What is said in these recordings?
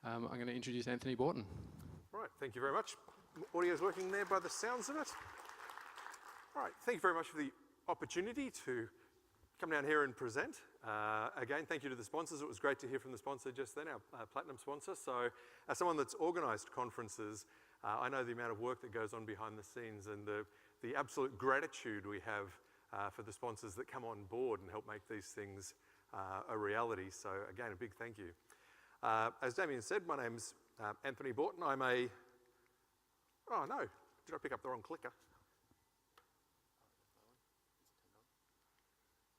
I'm going to introduce Anthony Borton. Right, thank you very much. Audio's working there by the sounds of it. All right, thank you very much for the opportunity to come down here and present. Again, thank you to the sponsors. It was great to hear from the sponsor just then, our platinum sponsor. So as someone that's organised conferences, I know the amount of work that goes on behind the scenes and the absolute gratitude we have for the sponsors that come on board and help make these things a reality. So again, a big thank you. As Damien said, my name's Anthony Borton. I'm a, oh no, did I pick up the wrong clicker?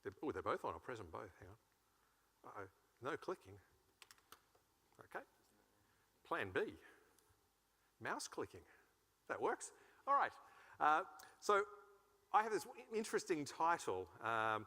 They're both on. I'll press them both. Hang on. Uh-oh. No clicking. Okay. Plan B. Mouse clicking. That works. All right. So I have this interesting title. I'm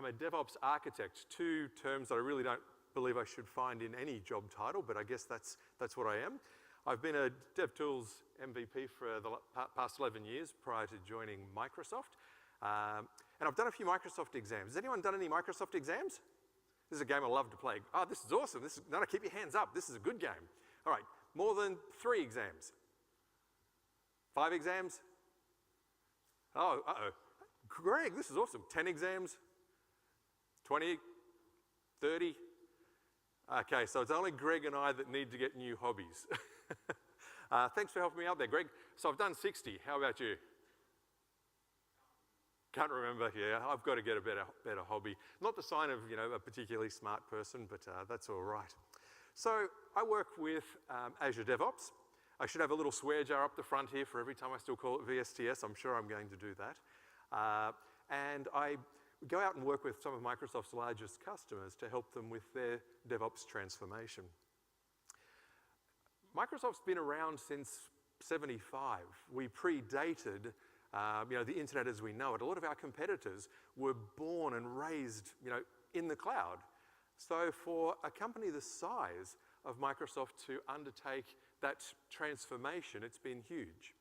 a DevOps architect, two terms that I really don't believe I should find in any job title, but I guess that's what I am. I've been a DevTools MVP for the past 11 years prior to joining Microsoft. And I've done a few Microsoft exams. Has anyone done any Microsoft exams? This is a game I love to play. Oh, this is awesome. No, keep your hands up. This is a good game. All right, more than 3 exams? 5 exams? Oh, uh-oh. Greg, this is awesome. 10 exams? 20? 30? Okay, so it's only Greg and I that need to get new hobbies. Thanks for helping me out there, Greg. So I've done 60. How about you? Can't remember, yeah, I've got to get a better hobby. Not the sign of, a particularly smart person, but that's all right. So I work with Azure DevOps. I should have a little swear jar up the front here for every time I still call it VSTS. I'm sure I'm going to do that. And I go out and work with some of Microsoft's largest customers to help them with their DevOps transformation. Microsoft's been around since '75. We predated the internet as we know it. A lot of our competitors were born and raised, in the cloud. So for a company the size of Microsoft to undertake that transformation, it's been huge.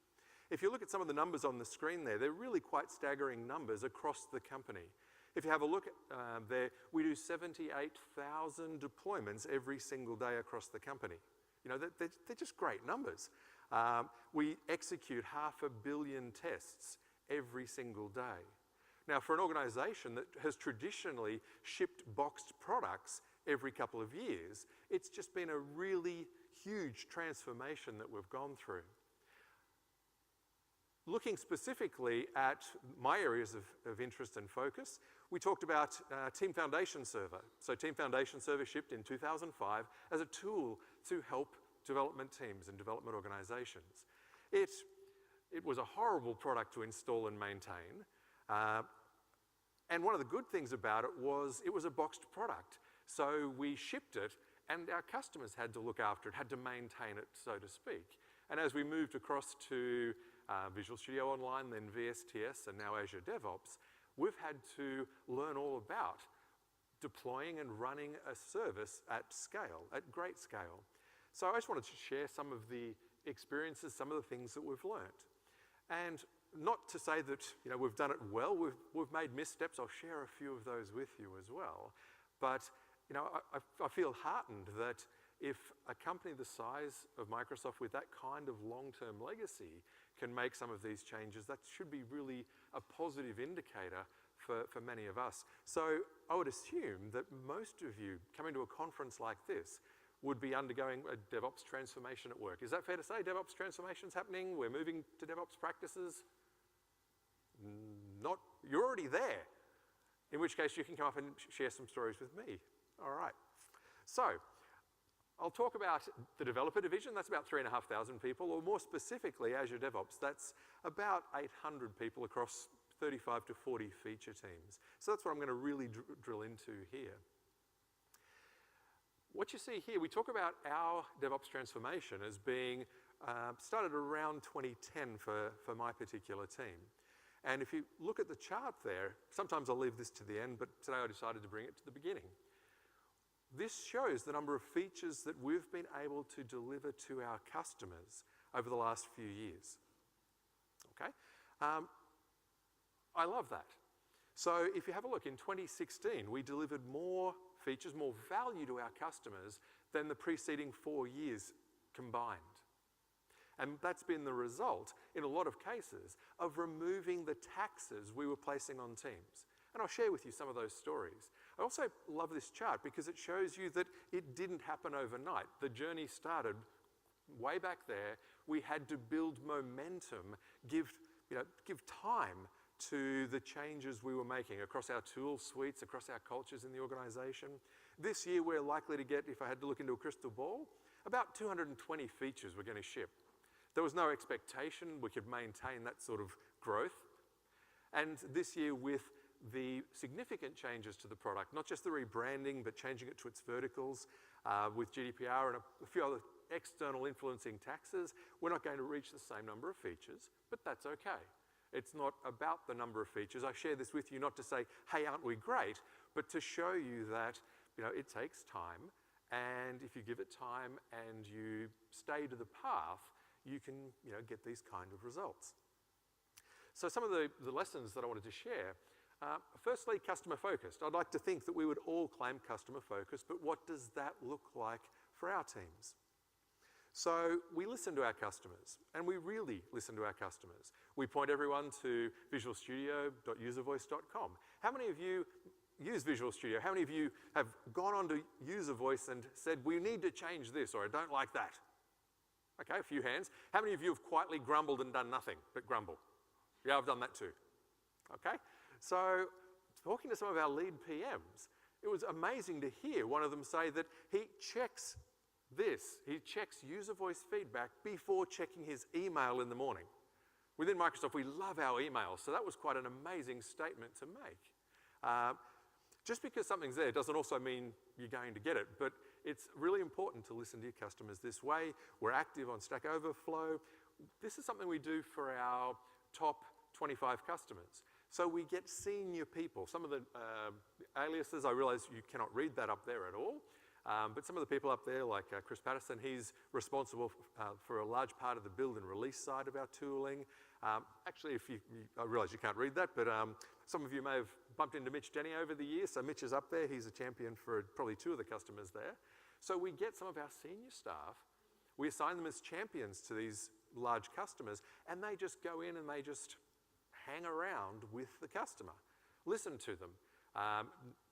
If you look at some of the numbers on the screen there, they're really quite staggering numbers across the company. If you have a look at there, we do 78,000 deployments every single day across the company. They're just great numbers. We execute 500 million tests every single day. Now, for an organization that has traditionally shipped boxed products every couple of years, it's just been a really huge transformation that we've gone through. Looking specifically at my areas of interest and focus, we talked about Team Foundation Server. So Team Foundation Server shipped in 2005 as a tool to help development teams and development organizations. It was a horrible product to install and maintain. And one of the good things about it was a boxed product. So we shipped it and our customers had to look after it, had to maintain it, so to speak. And as we moved across to Visual Studio Online, then VSTS, and now Azure DevOps, we've had to learn all about deploying and running a service at scale, at great scale. So I just wanted to share some of the experiences, some of the things that we've learned. And not to say that we've done it well, we've made missteps. I'll share a few of those with you as well. But I feel heartened that if a company the size of Microsoft with that kind of long-term legacy can make some of these changes, that should be really a positive indicator for many of us. So I would assume that most of you coming to a conference like this would be undergoing a DevOps transformation at work. Is that fair to say? DevOps transformation's happening, we're moving to DevOps practices? Not, you're already there. In which case you can come up and share some stories with me. All right. So, I'll talk about the developer division. That's about 3,500 people, or more specifically, Azure DevOps. That's about 800 people across 35 to 40 feature teams. So that's what I'm going to really drill into here. What you see here, we talk about our DevOps transformation as being started around 2010 for my particular team. And if you look at the chart there, sometimes I'll leave this to the end, but today I decided to bring it to the beginning. This shows the number of features that we've been able to deliver to our customers over the last few years. Okay? I love that. So if you have a look, in 2016, we delivered more features, more value to our customers than the preceding 4 years combined. And that's been the result, in a lot of cases, of removing the taxes we were placing on teams. And I'll share with you some of those stories. I also love this chart because it shows you that it didn't happen overnight. The journey started way back there. We had to build momentum, give time to the changes we were making across our tool suites, across our cultures in the organization. This year we're likely to get, if I had to look into a crystal ball, about 220 features we're going to ship. There was no expectation we could maintain that sort of growth. And this year, with the significant changes to the product, not just the rebranding, but changing it to its verticals, with GDPR and a few other external influencing taxes, we're not going to reach the same number of features, but that's okay. It's not about the number of features. I share this with you not to say, hey, aren't we great, but to show you that it takes time, and if you give it time and you stay to the path, you can get these kind of results. So some of the lessons that I wanted to share, firstly, customer focused. I'd like to think that we would all claim customer focused, but what does that look like for our teams? So we listen to our customers, and we really listen to our customers. We point everyone to visualstudio.uservoice.com. How many of you use Visual Studio? How many of you have gone on to User Voice and said, we need to change this, or I don't like that? Okay, a few hands. How many of you have quietly grumbled and done nothing but grumble? Yeah, I've done that too. Okay, so talking to some of our lead PMs, it was amazing to hear one of them say that he checks user voice feedback before checking his email in the morning. Within Microsoft, we love our emails, so that was quite an amazing statement to make. Just because something's there doesn't also mean you're going to get it, but it's really important to listen to your customers this way. We're active on Stack Overflow. This is something we do for our top 25 customers. So we get senior people. Some of the aliases, I realize you cannot read that up there at all, but some of the people up there, like Chris Patterson, he's responsible for a large part of the build and release side of our tooling. Actually, I realize you can't read that, but some of you may have bumped into Mitch Denny over the years, so Mitch is up there. He's a champion for probably 2 of the customers there. So we get some of our senior staff, we assign them as champions to these large customers, and they just go in and they just hang around with the customer, listen to them,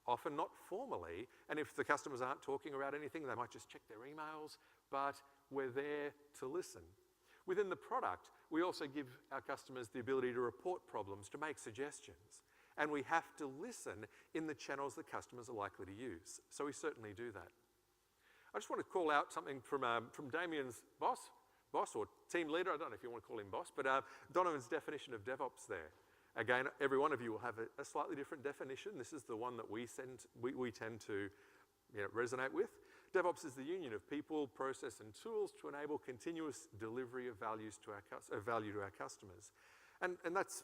often not formally, and if the customers aren't talking about anything, they might just check their emails, but we're there to listen. Within the product, we also give our customers the ability to report problems, to make suggestions, and we have to listen in the channels that customers are likely to use. So we certainly do that. I just want to call out something from Damien's boss or team leader, I don't know if you want to call him boss, but Donovan's definition of DevOps there. Again, every one of you will have a slightly different definition. This is the one that we tend to resonate with. DevOps is the union of people, process, and tools to enable continuous delivery of value to our customers. And that's,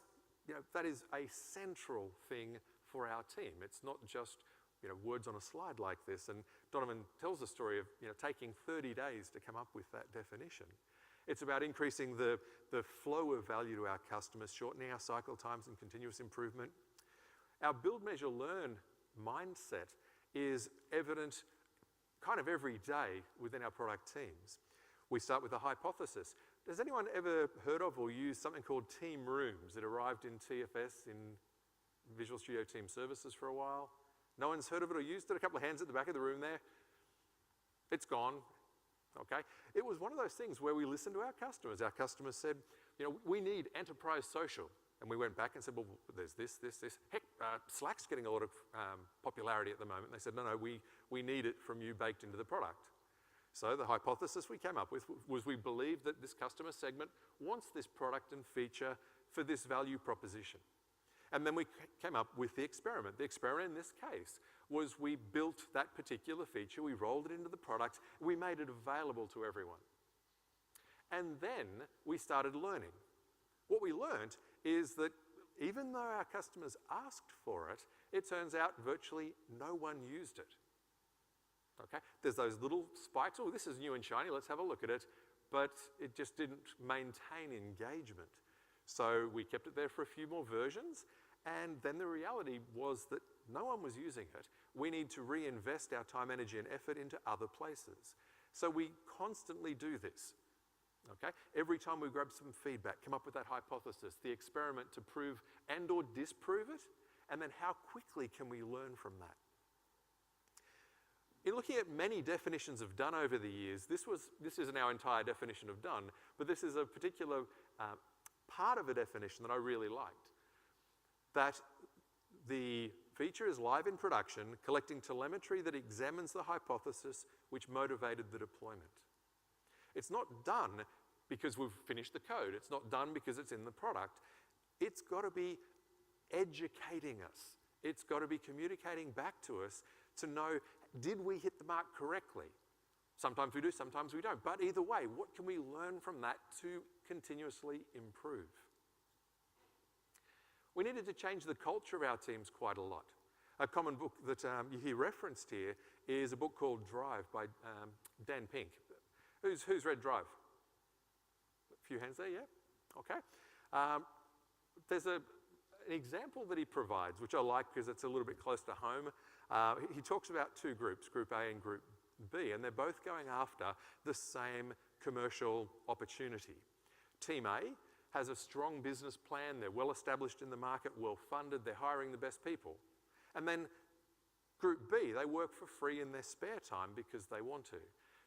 that is a central thing for our team. It's not just words on a slide like this. And Donovan tells the story of taking 30 days to come up with that definition. It's about increasing the flow of value to our customers, shortening our cycle times and continuous improvement. Our build, measure, learn mindset is evident kind of every day within our product teams. We start with a hypothesis. Has anyone ever heard of or used something called team rooms? It arrived in TFS, in Visual Studio Team Services for a while. No one's heard of it or used it? A couple of hands at the back of the room there. It's gone. Okay? It was one of those things where we listened to our customers. Our customers said, we need enterprise social. And we went back and said, well, there's this. Heck, Slack's getting a lot of popularity at the moment. And they said, no, we need it from you baked into the product. So the hypothesis we came up with was we believe that this customer segment wants this product and feature for this value proposition. And then we came up with the experiment. The experiment in this case was we built that particular feature, we rolled it into the product, we made it available to everyone. And then we started learning. What we learned is that even though our customers asked for it, it turns out virtually no one used it. Okay? There's those little spikes, oh, this is new and shiny, let's have a look at it, but it just didn't maintain engagement. So we kept it there for a few more versions, and then the reality was that No one was using it. We need to reinvest our time, energy, and effort into other places. So we constantly do this. Okay? Every time we grab some feedback, come up with that hypothesis, the experiment to prove and or disprove it, and then how quickly can we learn from that? In looking at many definitions of done over the years, this isn't our entire definition of done, but this is a particular part of a definition that I really liked. That the feature is live in production, collecting telemetry that examines the hypothesis which motivated the deployment. It's not done because we've finished the code. It's not done because it's in the product. It's got to be educating us. It's got to be communicating back to us to know, did we hit the mark correctly? Sometimes we do, sometimes we don't. But either way, what can we learn from that to continuously improve? We needed to change the culture of our teams quite a lot. A common book that you hear referenced here is a book called Drive by Dan Pink. Who's read Drive? A few hands there, yeah? Okay. There's an example that he provides, which I like because it's a little bit close to home. He talks about two groups, Group A and Group B, and they're both going after the same commercial opportunity. Team A has a strong business plan, they're well established in the market, well funded, they're hiring the best people. And then Group B, they work for free in their spare time because they want to.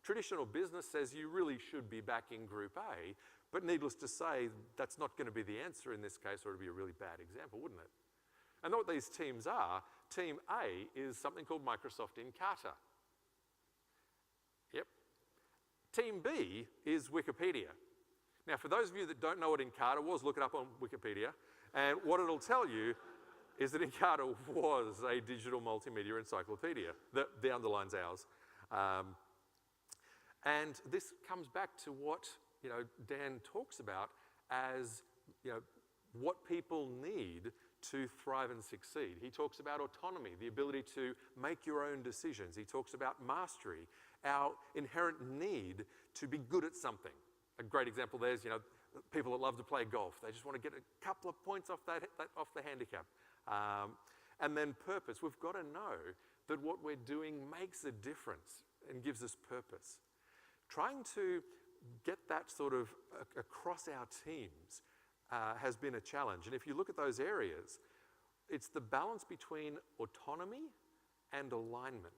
Traditional business says you really should be backing Group A, but needless to say, that's not going to be the answer in this case, or it would be a really bad example, wouldn't it? And what these teams are, Team A is something called Microsoft Encarta. Yep. Team B is Wikipedia. Now, for those of you that don't know what Encarta was, look it up on Wikipedia, and what it'll tell you is that Encarta was a digital multimedia encyclopedia. The underline's ours. And this comes back to what Dan talks about as what people need to thrive and succeed. He talks about autonomy, the ability to make your own decisions. He talks about mastery, our inherent need to be good at something. A great example there is, people that love to play golf. They just want to get a couple of points off off the handicap. And then purpose. We've got to know that what we're doing makes a difference and gives us purpose. Trying to get that sort of across our teams has been a challenge. And if you look at those areas, it's the balance between autonomy and alignment.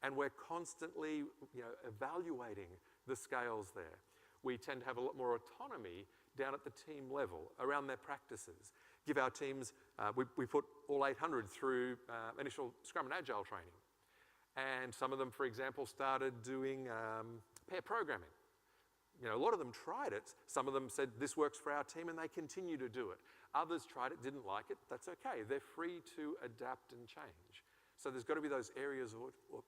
And we're constantly evaluating the scales there. We tend to have a lot more autonomy down at the team level, around their practices. Give our teams, we put all 800 through initial Scrum and Agile training. And some of them, for example, started doing pair programming. A lot of them tried it. Some of them said, this works for our team, and they continue to do it. Others tried it, didn't like it. That's okay. They're free to adapt and change. So there's got to be those areas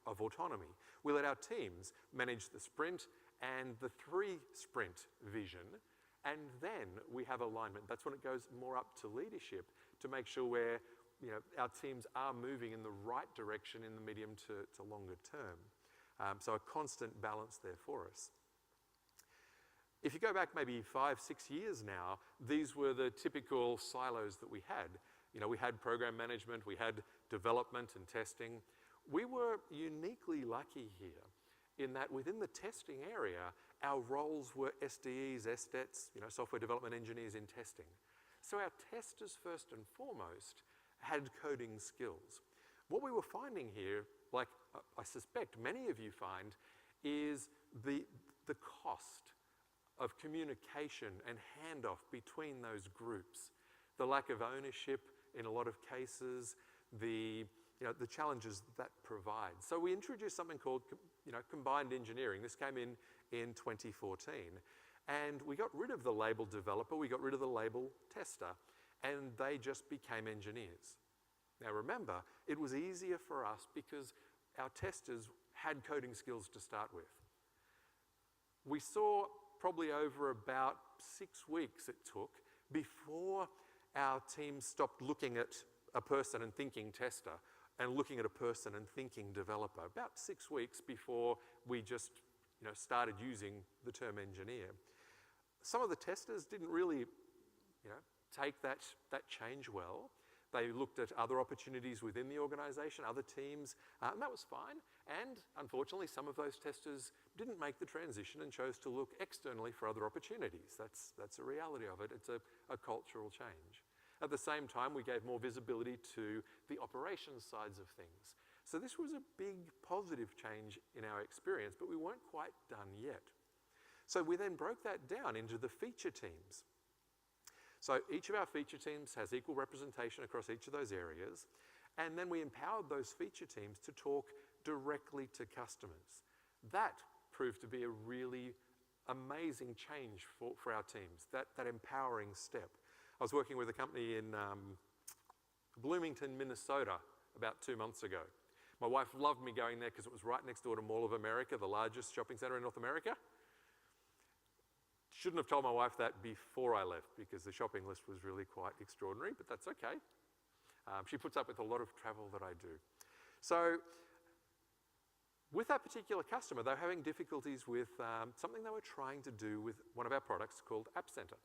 of autonomy. We let our teams manage the sprint and the 3-sprint vision, and then we have alignment. That's when it goes more up to leadership to make sure our teams are moving in the right direction in the medium to longer term. So a constant balance there for us. If you go back maybe 5, 6 years now, these were the typical silos that we had. We had program management, we had development and testing. We were uniquely lucky here in that within the testing area, our roles were SDEs, SDETs, software development engineers in testing. So our testers, first and foremost, had coding skills. What we were finding here, like I suspect many of you find, is the cost of communication and handoff between those groups. The lack of ownership in a lot of cases, the challenges that provides. So we introduced something called combined engineering. This came in 2014. And we got rid of the label developer, we got rid of the label tester, and they just became engineers. Now remember, it was easier for us because our testers had coding skills to start with. We saw probably over about 6 weeks it took before our team stopped looking at a person and thinking tester and looking at a person and thinking developer. About 6 weeks before we just started using the term engineer. Some of the testers didn't really take that change well, They looked at other opportunities within the organization, other teams, and that was fine. And unfortunately, some of those testers didn't make the transition and chose to look externally for other opportunities. That's a reality of it. It's a cultural change. At the same time, we gave more visibility to the operations sides of things. So this was a big positive change in our experience, but we weren't quite done yet. So we then broke that down into the feature teams. So each of our feature teams has equal representation across each of those areas, and then we empowered those feature teams to talk directly to customers. That proved to be a really amazing change for our teams, that empowering step. I was working with a company in Bloomington, Minnesota about 2 months ago. My wife loved me going there because it was right next door to Mall of America, the largest shopping center in North America. Shouldn't have told my wife that before I left because the shopping list was really quite extraordinary, but that's okay. She puts up with a lot of travel that I do. So with that particular customer, they were having difficulties with something they were trying to do with one of our products called App Center.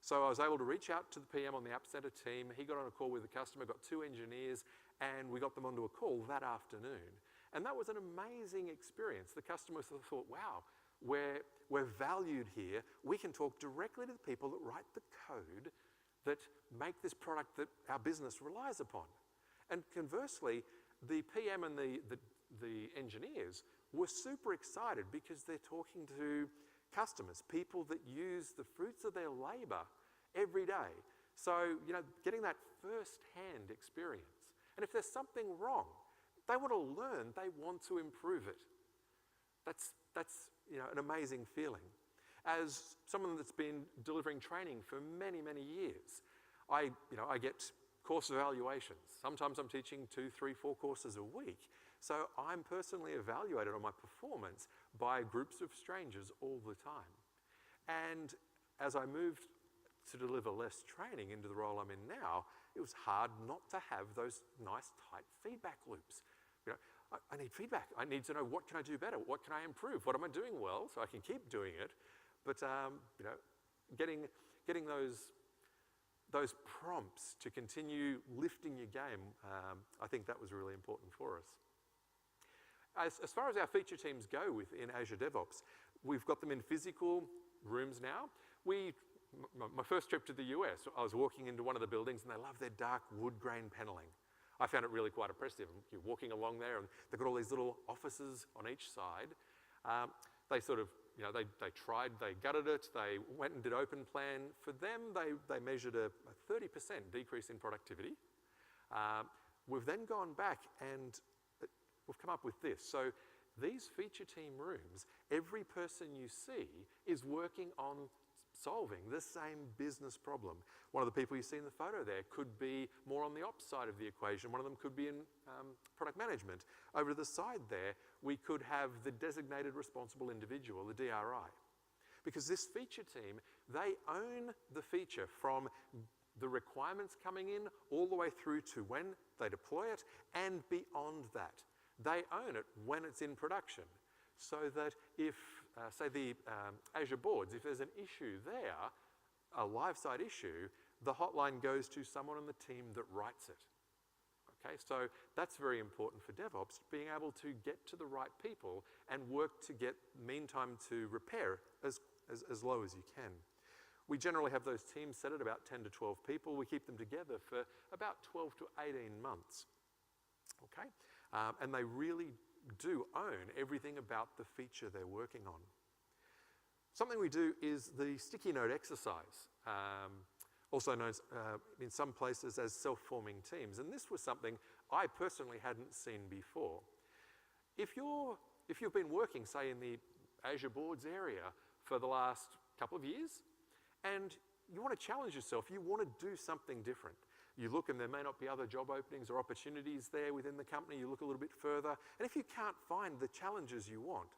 So I was able to reach out to the PM on the App Center team. He got on a call with the customer, got 2 engineers, and we got them onto a call that afternoon. And that was an amazing experience. The customer thought, wow, we're valued here. We can talk directly to the people that write the code that make this product that our business relies upon. And conversely, the PM and the engineers were super excited because they're talking to customers, people that use the fruits of their labor every day. So, getting that first-hand experience. And if there's something wrong, they want to learn, they want to improve it. That's an amazing feeling. As someone that's been delivering training for many, many years, I get course evaluations. Sometimes I'm teaching 2, 3, 4 courses a week. So I'm personally evaluated on my performance by groups of strangers all the time. And as I moved to deliver less training into the role I'm in now, it was hard not to have those nice, tight feedback loops. I need feedback. I need to know, what can I do better? What can I improve? What am I doing well so I can keep doing it? But getting those prompts to continue lifting your game, I think that was really important for us. As far as our feature teams go within Azure DevOps, we've got them in physical rooms now. My first trip to the US, I was walking into one of the buildings and they love their dark wood grain paneling. I found it really quite impressive. You're walking along there and they've got all these little offices on each side. They sort of, they tried, they gutted it, they went and did open plan. For them, they measured a 30% decrease in productivity. We've then gone back and we've come up with this. So these feature team rooms, every person you see is working on solving the same business problem. One of the people you see in the photo there could be more on the ops side of the equation. One of them could be in product management. Over to the side there, we could have the designated responsible individual, the DRI. Because this feature team, they own the feature from the requirements coming in all the way through to when they deploy it and beyond that. They own it when it's in production. So that if, say the Azure boards, if there's an issue there, a live site issue, the hotline goes to someone on the team that writes it. Okay, so that's very important for DevOps, being able to get to the right people and work to get mean time to repair as low as you can. We generally have those teams set at about 10 to 12 people. We keep them together for about 12 to 18 months. Okay, and they really do own everything about the feature they're working on. Something we do is the sticky note exercise, also known in some places as self-forming teams. And this was something I personally hadn't seen before. If you've been working, say, in the Azure boards area for the last couple of years, and you want to challenge yourself, you want to do something different. You look and there may not be other job openings or opportunities there within the company. You look a little bit further. And if you can't find the challenges you want,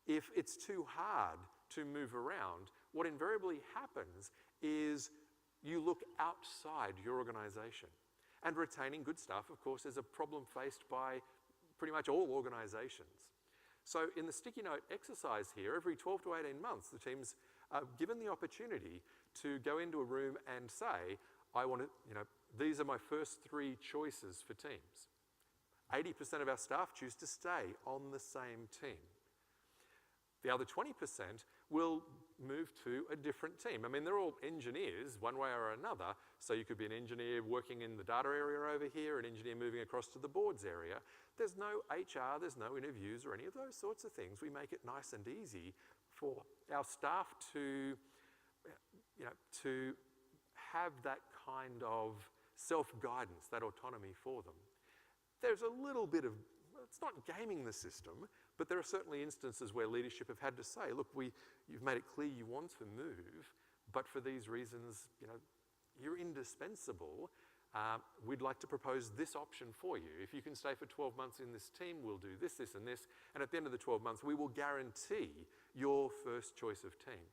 if it's too hard to move around, what invariably happens is you look outside your organization. And retaining good staff, of course, is a problem faced by pretty much all organizations. So in the sticky note exercise here, every 12 to 18 months, the teams are given the opportunity to go into a room and say, I want to these are my first 3 choices for teams. 80% of our staff choose to stay on the same team. The other 20% will move to a different team. I mean, they're all engineers one way or another. So you could be an engineer working in the data area over here, an engineer moving across to the boards area. There's no HR, there's no interviews or any of those sorts of things. We make it nice and easy for our staff to, to have that kind of self-guidance, that autonomy for them. There's a little bit of, it's not gaming the system, but there are certainly instances where leadership have had to say, look, you've made it clear you want to move, but for these reasons, you're indispensable. We'd like to propose this option for you. If you can stay for 12 months in this team, we'll do this, this, and this. And at the end of the 12 months, we will guarantee your first choice of team.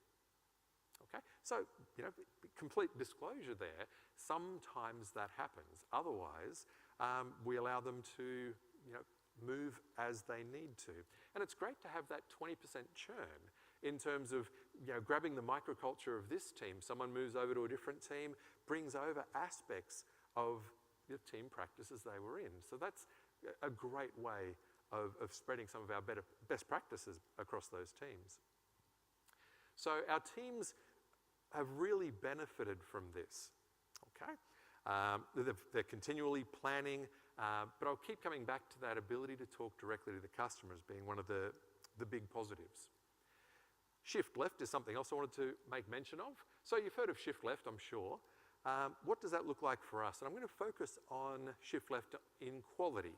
Okay? So, complete disclosure there. Sometimes that happens. Otherwise, we allow them to, move as they need to. And it's great to have that 20% churn in terms of, grabbing the microculture of this team. Someone moves over to a different team, brings over aspects of the team practices they were in. So that's a great way of spreading some of our best practices across those teams. So our teams have really benefited from this, okay? They're continually planning, but I'll keep coming back to that ability to talk directly to the customers being one of the big positives. Shift left is something else I wanted to make mention of. So you've heard of shift left, I'm sure. What does that look like for us? And I'm going to focus on shift left in quality.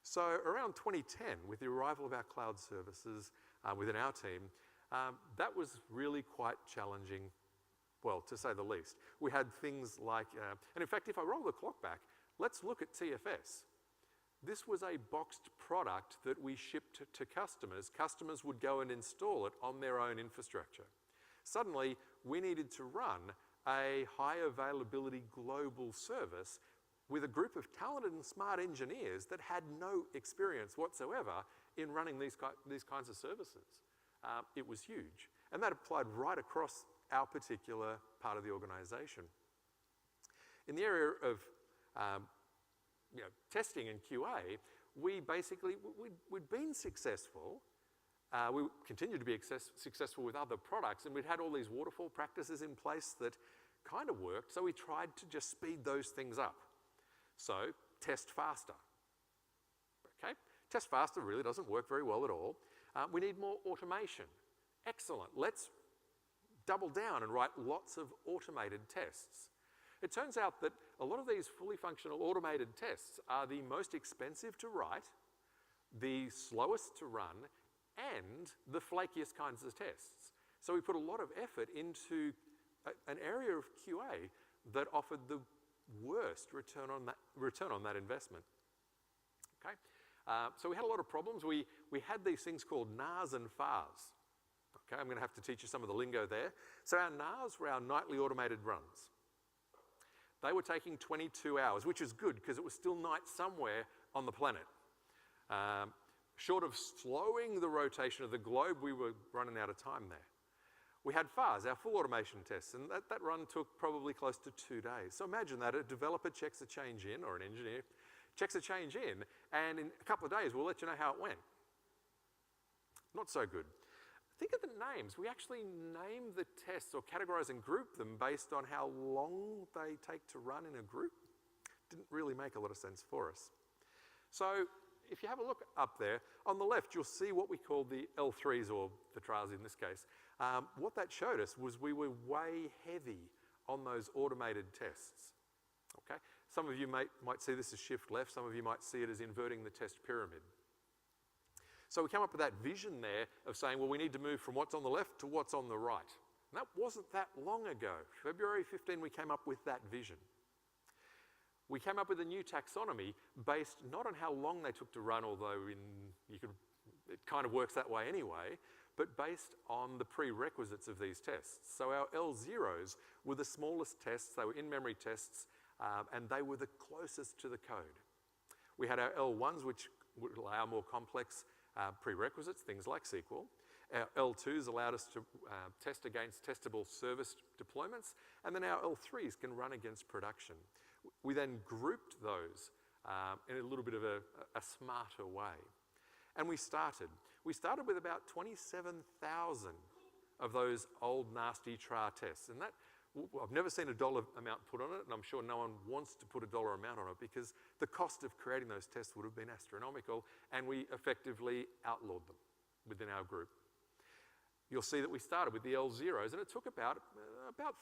So around 2010, with the arrival of our cloud services within our team, that was really quite challenging, well, to say the least. We had things like, and in fact, if I roll the clock back, let's look at TFS. This was a boxed product that we shipped to customers. Customers would go and install it on their own infrastructure. Suddenly, we needed to run a high availability global service with a group of talented and smart engineers that had no experience whatsoever in running these kinds of services. It was huge. And that applied right across our particular part of the organization. In the area of testing and QA, we'd been successful. We continued to be successful with other products, and we'd had all these waterfall practices in place that kind of worked, so we tried to just speed those things up. So, test faster. Okay? Test faster really doesn't work very well at all. We need more automation. Excellent. Let's double down and write lots of automated tests. It turns out that a lot of these fully functional automated tests are the most expensive to write, the slowest to run, and the flakiest kinds of tests. So we put a lot of effort into an area of QA that offered the worst return on that investment. Okay? So we had a lot of problems. We had these things called NARs and FARs. Okay, I'm going to have to teach you some of the lingo there. So our NARs were our nightly automated runs. They were taking 22 hours, which is good because it was still night somewhere on the planet. Short of slowing the rotation of the globe, we were running out of time there. We had FARs, our full automation tests, and that run took probably close to 2 days. So imagine that a developer checks a change in, or an engineer checks a change in, and in a couple of days we'll let you know how it went. Not so good. Think of the names. We actually name the tests or categorize and group them based on how long they take to run in a group. Didn't really make a lot of sense for us. So if you have a look up there, on the left you'll see what we call the L3s, or the trials in this case. What that showed us was we were way heavy on those automated tests. Okay? Some of you might see this as shift left, some of you might see it as inverting the test pyramid. So we came up with that vision there of saying, well, we need to move from what's on the left to what's on the right. And that wasn't that long ago. February 15, we came up with that vision. We came up with a new taxonomy based not on how long they took to run, although it kind of works that way anyway, but based on the prerequisites of these tests. So our L0s were the smallest tests, they were in-memory tests, and they were the closest to the code. We had our L1s, which would allow more complex prerequisites, things like SQL. Our L2s allowed us to test against testable service deployments, and then our L3s can run against production. We then grouped those in a little bit of a smarter way. And we started. We started with about 27,000 of those old nasty TRA tests. And that, I've never seen a dollar amount put on it, and I'm sure no one wants to put a dollar amount on it because the cost of creating those tests would have been astronomical, and we effectively outlawed them within our group. You'll see that we started with the L0s, and it took about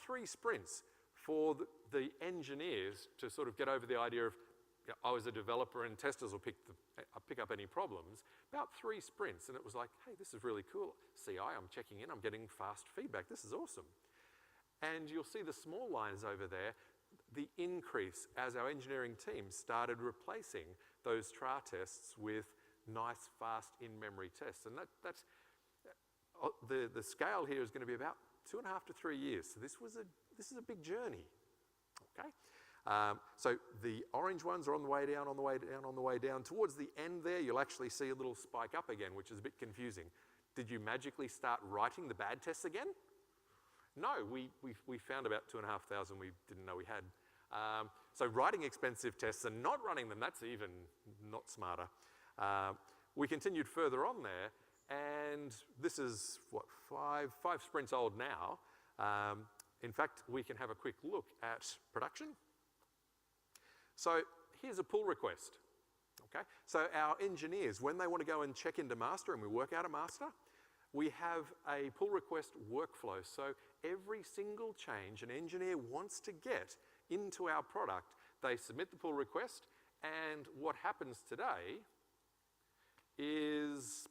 3 sprints for the engineers to sort of get over the idea of, you know, I was a developer and testers will pick up any problems. About 3 sprints, and it was like, hey, this is really cool. CI, I'm checking in, I'm getting fast feedback. This is awesome. And you'll see the small lines over there, the increase as our engineering team started replacing those TRA tests with nice, fast, in-memory tests. And that's the scale here is going to be about 2.5 to 3 years. So this is a big journey, okay? So the orange ones are on the way down, on the way down, on the way down. Towards the end there, you'll actually see a little spike up again, which is a bit confusing. Did you magically start writing the bad tests again? No, we found about 2,500 we didn't know we had. So writing expensive tests and not running them, that's even not smarter. We continued further on there, and this is, what, five sprints old now. In fact, we can have a quick look at production. So here's a pull request, okay? So our engineers, when they want to go and check into master and we work out a master, we have a pull request workflow. So every single change an engineer wants to get into our product, they submit the pull request, and what happens today is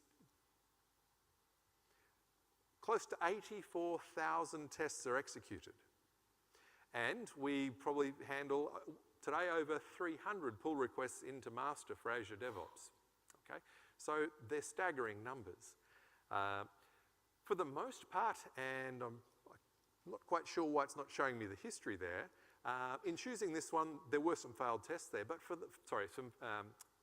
close to 84,000 tests are executed. And we probably handle today over 300 pull requests into master for Azure DevOps, okay? So they're staggering numbers. For the most part, and I'm not quite sure why it's not showing me the history there, in choosing this one, there were some failed tests there, but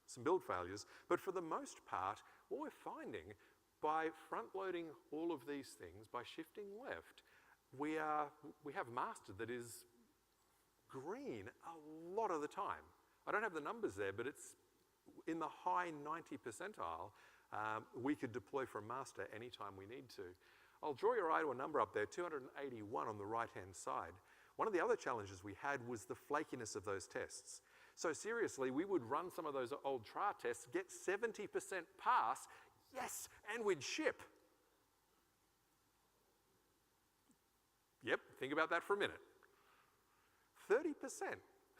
some build failures, but for the most part, what we're finding, by front-loading all of these things, by shifting left, we have master that is green a lot of the time. I don't have the numbers there, but it's in the high 90 percentile. We could deploy from master anytime we need to. I'll draw your eye to a number up there, 281 on the right-hand side. One of the other challenges we had was the flakiness of those tests. So seriously, we would run some of those old TRA tests, get 70% pass, yes, and we'd ship. Yep, think about that for a minute. 30%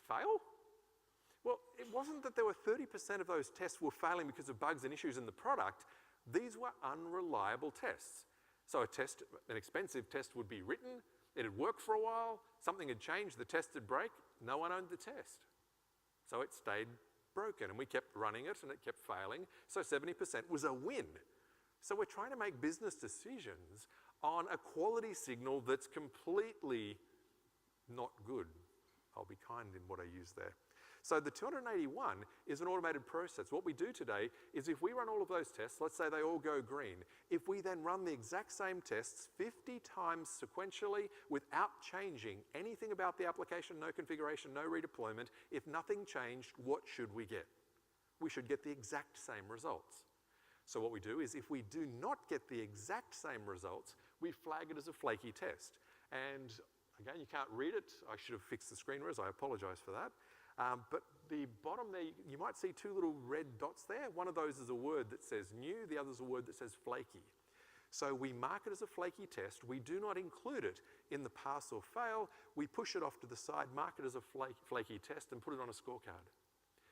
fail? Well, it wasn't that there were 30% of those tests were failing because of bugs and issues in the product. These were unreliable tests. So an expensive test would be written, it'd work for a while, something had changed, the test would break, no one owned the test. So it stayed broken, and we kept running it, and it kept failing. So 70% was a win. So we're trying to make business decisions on a quality signal that's completely not good. I'll be kind in what I use there. So the 281 is an automated process. What we do today is if we run all of those tests, let's say they all go green, if we then run the exact same tests 50 times sequentially without changing anything about the application, no configuration, no redeployment, if nothing changed, what should we get? We should get the exact same results. So what we do is if we do not get the exact same results, we flag it as a flaky test. And again, you can't read it. I should have fixed the screen res. I apologize for that. But the bottom there, you might see 2 little red dots there. One of those is a word that says new, the other is a word that says flaky. So we mark it as a flaky test. We do not include it in the pass or fail. We push it off to the side, mark it as a flaky test, and put it on a scorecard.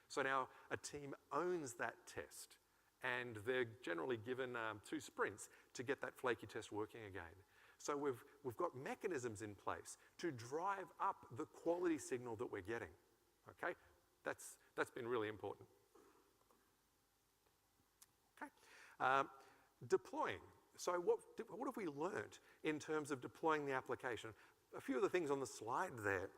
So now a team owns that test, and they're generally given 2 sprints to get that flaky test working again. So we've got mechanisms in place to drive up the quality signal that we're getting. Okay, that's been really important. Okay, deploying. So what have we learned in terms of deploying the application? A few of the things on the slide there,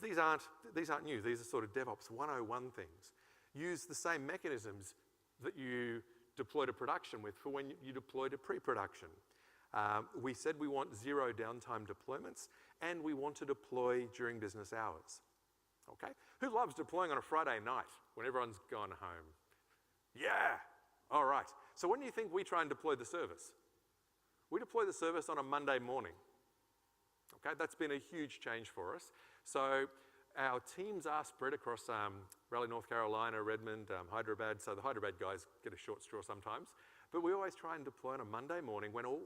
these aren't new. These are sort of DevOps 101 things. Use the same mechanisms that you deploy to production with for when you deploy to pre-production. We said we want 0 downtime deployments, and we want to deploy during business hours. Okay? Who loves deploying on a Friday night when everyone's gone home? Yeah! All right. So when do you think we try and deploy the service? We deploy the service on a Monday morning. Okay, that's been a huge change for us. So our teams are spread across Raleigh, North Carolina, Redmond, Hyderabad. So the Hyderabad guys get a short straw sometimes. But we always try and deploy on a Monday morning when all,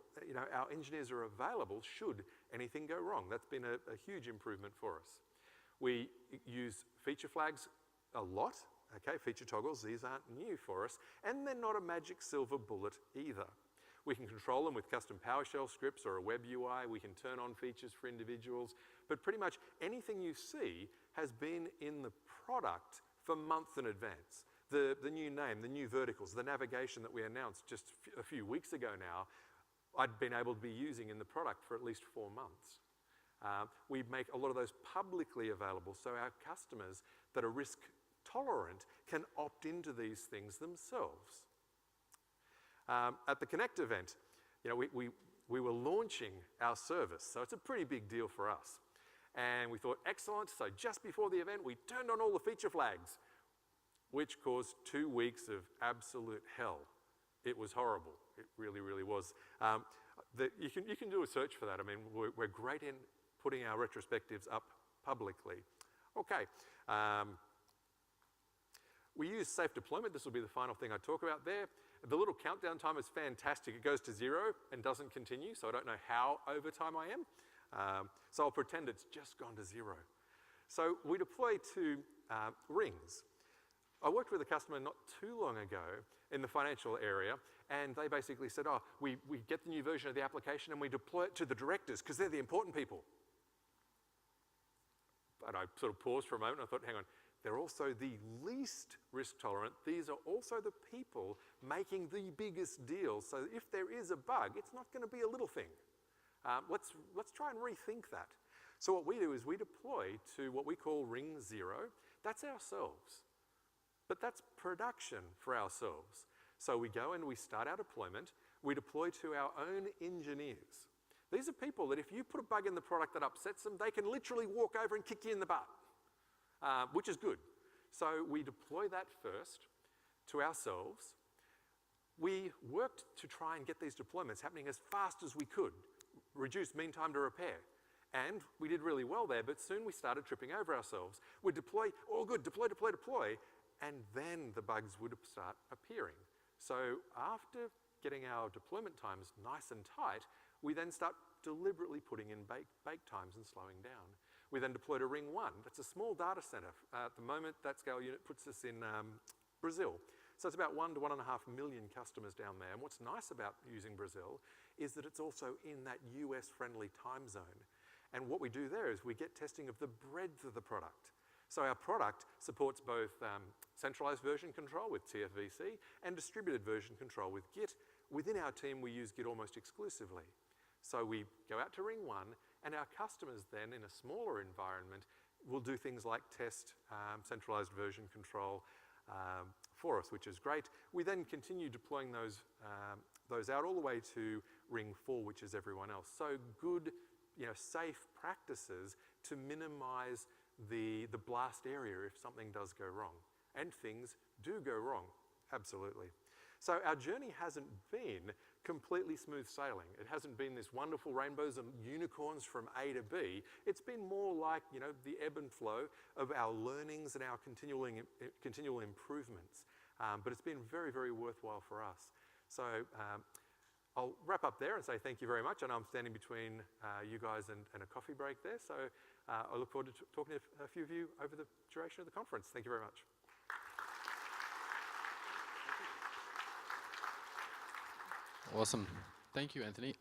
our engineers are available should anything go wrong. That's been a huge improvement for us. We use feature flags a lot. Okay, feature toggles, these aren't new for us. And they're not a magic silver bullet either. We can control them with custom PowerShell scripts or a web UI. We can turn on features for individuals. But pretty much anything you see has been in the product for months in advance. The new name, the new verticals, the navigation that we announced just a few weeks ago now, I'd been able to be using in the product for at least 4 months. We make a lot of those publicly available so our customers that are risk tolerant can opt into these things themselves. At the Connect event, we were launching our service, so it's a pretty big deal for us. And we thought, excellent, so just before the event, we turned on all the feature flags, which caused 2 weeks of absolute hell. It was horrible. It really, really was. You can do a search for that. I mean, we're great in putting our retrospectives up publicly. Okay. We use safe deployment. This will be the final thing I talk about there. The little countdown time is fantastic. It goes to 0 and doesn't continue, so I don't know how over time I am. So I'll pretend it's just gone to 0. So we deploy to rings. I worked with a customer not too long ago in the financial area, and they basically said, oh, we get the new version of the application and we deploy it to the directors because they're the important people. And I sort of paused for a moment and I thought, hang on, they're also the least risk tolerant. These are also the people making the biggest deals. So if there is a bug, it's not going to be a little thing. Let's try and rethink that. So what we do is we deploy to what we call ring 0. That's ourselves. But that's production for ourselves. So we go and we start our deployment. We deploy to our own engineers. These are people that if you put a bug in the product that upsets them, they can literally walk over and kick you in the butt. Which is good. So we deploy that first to ourselves. We worked to try and get these deployments happening as fast as we could, reduce mean time to repair. And we did really well there, but soon we started tripping over ourselves. We'd deploy, all good, deploy, deploy, deploy, and then the bugs would start appearing. So after getting our deployment times nice and tight, we then start deliberately putting in bake times and slowing down. We then deploy to ring 1. That's a small data center. At the moment, that scale unit puts us in Brazil. So it's about 1 to 1.5 million customers down there. And what's nice about using Brazil is that it's also in that US-friendly time zone. And what we do there is we get testing of the breadth of the product. So our product supports both centralized version control with TFVC and distributed version control with Git. Within our team, we use Git almost exclusively. So we go out to ring 1, and our customers then, in a smaller environment, will do things like test centralized version control for us, which is great. We then continue deploying those out all the way to ring 4, which is everyone else. So good, safe practices to minimize the blast area if something does go wrong. And things do go wrong, absolutely. So our journey hasn't been completely smooth sailing. It hasn't been this wonderful rainbows and unicorns from A to B. It's been more like, the ebb and flow of our learnings and our continual improvements. But it's been very, very worthwhile for us. So I'll wrap up there and say thank you very much. And I'm standing between you guys and a coffee break there. So I look forward to talking to a few of you over the duration of the conference. Thank you very much. Awesome. Thank you, Anthony.